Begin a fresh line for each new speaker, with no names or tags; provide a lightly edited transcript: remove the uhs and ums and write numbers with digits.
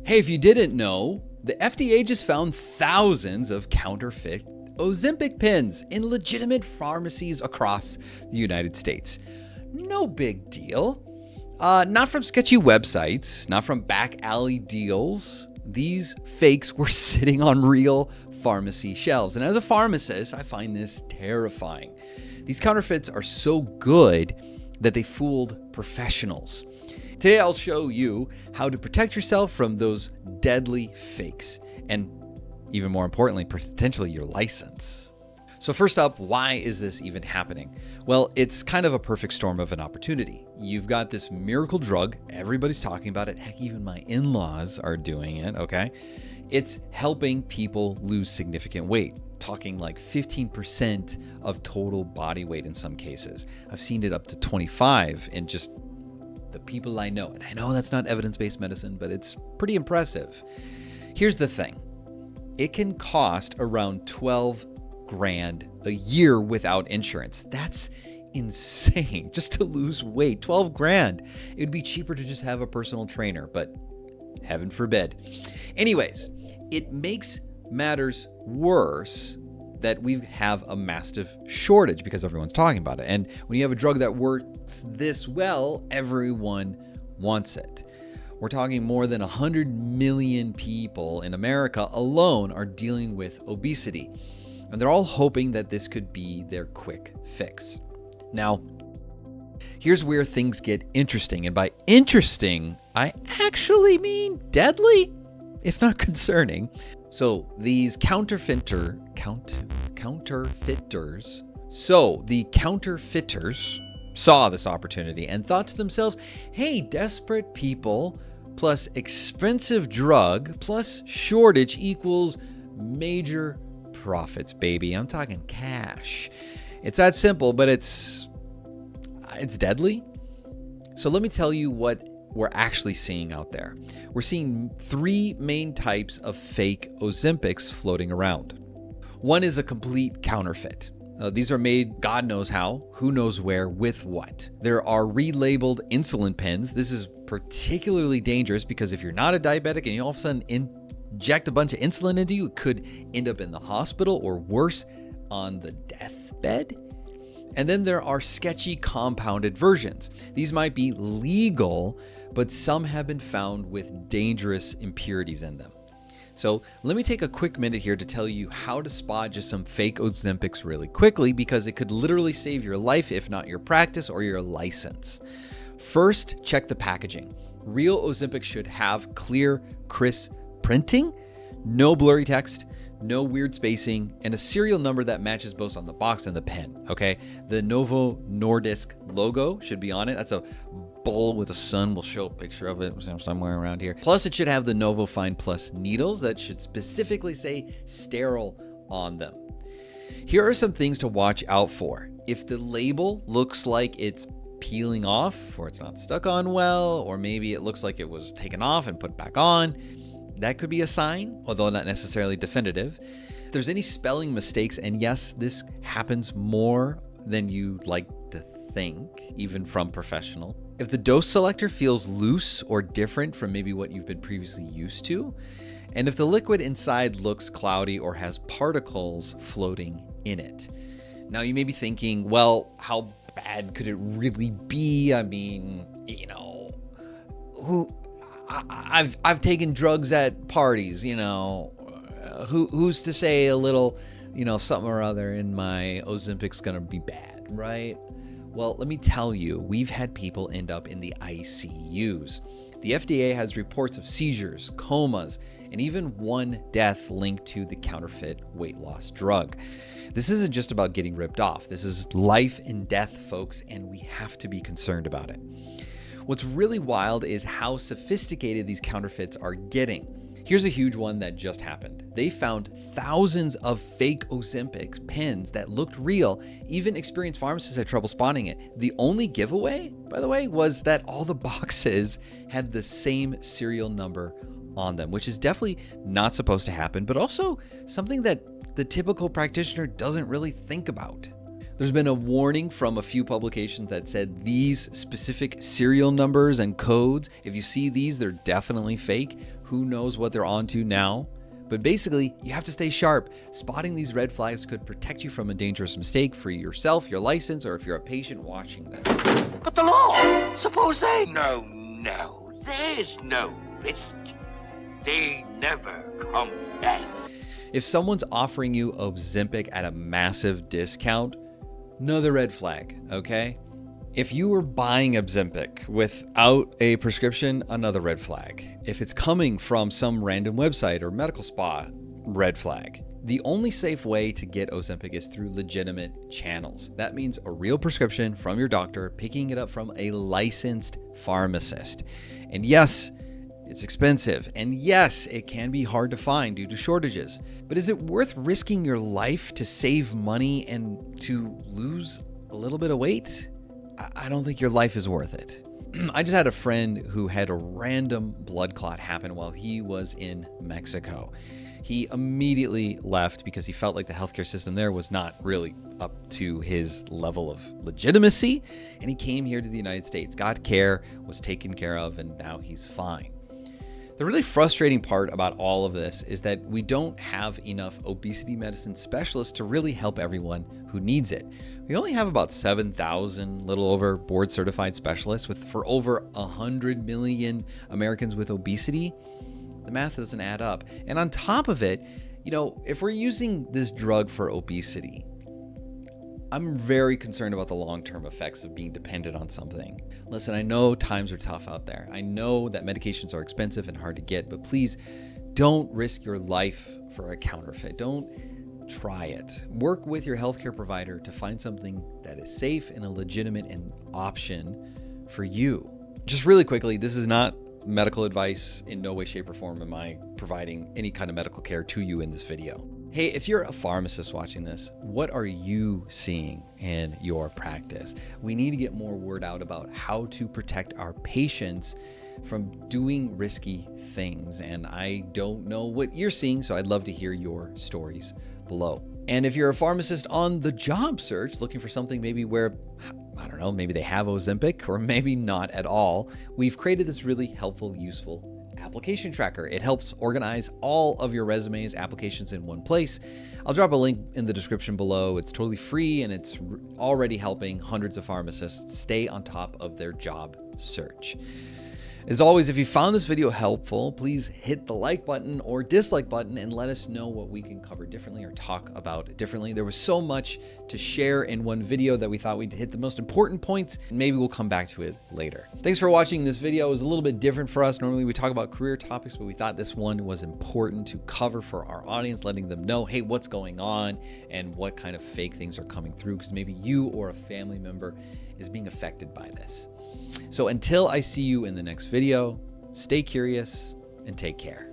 Hey, if you didn't know, the FDA just found thousands of counterfeit Ozempic pens in legitimate pharmacies across the United States. No big deal. Not from sketchy websites, not from back alley deals. These fakes were sitting on real pharmacy shelves. And as a pharmacist, I find this terrifying. These counterfeits are so good that they fooled professionals. Today, I'll show you how to protect yourself from those deadly fakes, and even more importantly, potentially your license. So first up, why is this even happening? Well, it's kind of a perfect storm of an opportunity. You've got this miracle drug. Everybody's talking about it. Heck, even my in-laws are doing it, okay? It's helping people lose significant weight, talking like 15% of total body weight in some cases. I've seen it up to 25 in just the people I know. And I know that's not evidence-based medicine, but it's pretty impressive. Here's the thing. It can cost around $12,000 a year without insurance. That's insane. Just to lose weight, $12,000. It would be cheaper to just have a personal trainer, but heaven forbid. Anyways, it makes matters worse that we have a massive shortage because everyone's talking about it. And when you have a drug that works this well, everyone wants it. We're talking more than 100 million people in America alone are dealing with obesity. And they're all hoping that this could be their quick fix. Now, here's where things get interesting. And by interesting, I actually mean deadly, if not concerning. So these counterfeiters, saw this opportunity and thought to themselves, hey, desperate people plus expensive drug plus shortage equals major profits, baby. I'm talking cash. It's that simple, but it's deadly. So let me tell you what we're actually seeing out there. We're seeing three main types of fake Ozempics floating around. One is a complete counterfeit. These are made God knows how, who knows where, with what. There are relabeled insulin pens. This is particularly dangerous because if you're not a diabetic and you all of a sudden inject a bunch of insulin into you, it could end up in the hospital or worse, on the deathbed. And then there are sketchy compounded versions. These might be legal, but some have been found with dangerous impurities in them. So let me take a quick minute here to tell you how to spot just some fake Ozempics really quickly, because it could literally save your life, if not your practice or your license. First, check the packaging. Real Ozempic should have clear, crisp printing, no blurry text, no weird spacing, and a serial number that matches both on the box and the pen, okay? The Novo Nordisk logo should be on it. That's a bowl with a sun. We'll show a picture of it somewhere around here. Plus, it should have the Novo Fine Plus needles that should specifically say sterile on them. Here are some things to watch out for. If the label looks like it's peeling off, or it's not stuck on well, or maybe it looks like it was taken off and put back on, that could be a sign, although not necessarily definitive. If there's any spelling mistakes, and yes, this happens more than you'd like to think, even from professional. If the dose selector feels loose or different from maybe what you've been previously used to, and if the liquid inside looks cloudy or has particles floating in it. Now you may be thinking, well, how bad could it really be? I mean, I've taken drugs at parties, who's to say a little, something or other in my Ozempic's gonna be bad, right? Well, let me tell you, we've had people end up in the ICUs. The FDA has reports of seizures, comas, and even one death linked to the counterfeit weight loss drug. This isn't just about getting ripped off. This is life and death, folks, and we have to be concerned about it. What's really wild is how sophisticated these counterfeits are getting. Here's a huge one that just happened. They found thousands of fake Ozempic pens that looked real. Even experienced pharmacists had trouble spotting it. The only giveaway, by the way, was that all the boxes had the same serial number on them, which is definitely not supposed to happen, but also something that the typical practitioner doesn't really think about. There's been a warning from a few publications that said these specific serial numbers and codes, if you see these, they're definitely fake. Who knows what they're onto now? But basically, you have to stay sharp. Spotting these red flags could protect you from a dangerous mistake for yourself, your license, or if you're a patient watching this.
But the law, suppose they... No, there's no risk. They never come back.
If someone's offering you Ozempic at a massive discount, another red flag, okay? If you were buying Ozempic without a prescription, another red flag. If it's coming from some random website or medical spa, red flag. The only safe way to get Ozempic is through legitimate channels. That means a real prescription from your doctor, picking it up from a licensed pharmacist. And yes, it's expensive. And yes, it can be hard to find due to shortages. But is it worth risking your life to save money and to lose a little bit of weight? I don't think your life is worth it. I just had a friend who had a random blood clot happen while he was in Mexico. He immediately left because he felt like the healthcare system there was not really up to his level of legitimacy. And he came here to the United States, got care, was taken care of, and now he's fine. The really frustrating part about all of this is that we don't have enough obesity medicine specialists to really help everyone who needs it. We only have about 7,000, little over, board certified specialists for over 100 million Americans with obesity. The math doesn't add up. And on top of it, if we're using this drug for obesity, I'm very concerned about the long-term effects of being dependent on something. Listen, I know times are tough out there. I know that medications are expensive and hard to get, but please don't risk your life for a counterfeit. Don't try it. Work with your healthcare provider to find something that is safe and a legitimate option for you. Just really quickly, this is not medical advice. In no way, shape, or form am I providing any kind of medical care to you in this video. Hey, if you're a pharmacist watching this, what are you seeing in your practice? We need to get more word out about how to protect our patients from doing risky things. And I don't know what you're seeing, so I'd love to hear your stories below. And if you're a pharmacist on the job search, looking for something maybe where, I don't know, maybe they have Ozempic or maybe not at all, we've created this really helpful, useful application tracker. It helps organize all of your resumes, applications in one place. I'll drop a link in the description below. It's totally free and it's already helping hundreds of pharmacists stay on top of their job search. As always, if you found this video helpful, please hit the like button or dislike button and let us know what we can cover differently or talk about differently. There was so much to share in one video that we thought we'd hit the most important points, and maybe we'll come back to it later. Thanks for watching this video. It was a little bit different for us. Normally we talk about career topics, but we thought this one was important to cover for our audience, letting them know, hey, what's going on and what kind of fake things are coming through, because maybe you or a family member is being affected by this. So until I see you in the next video, stay curious and take care.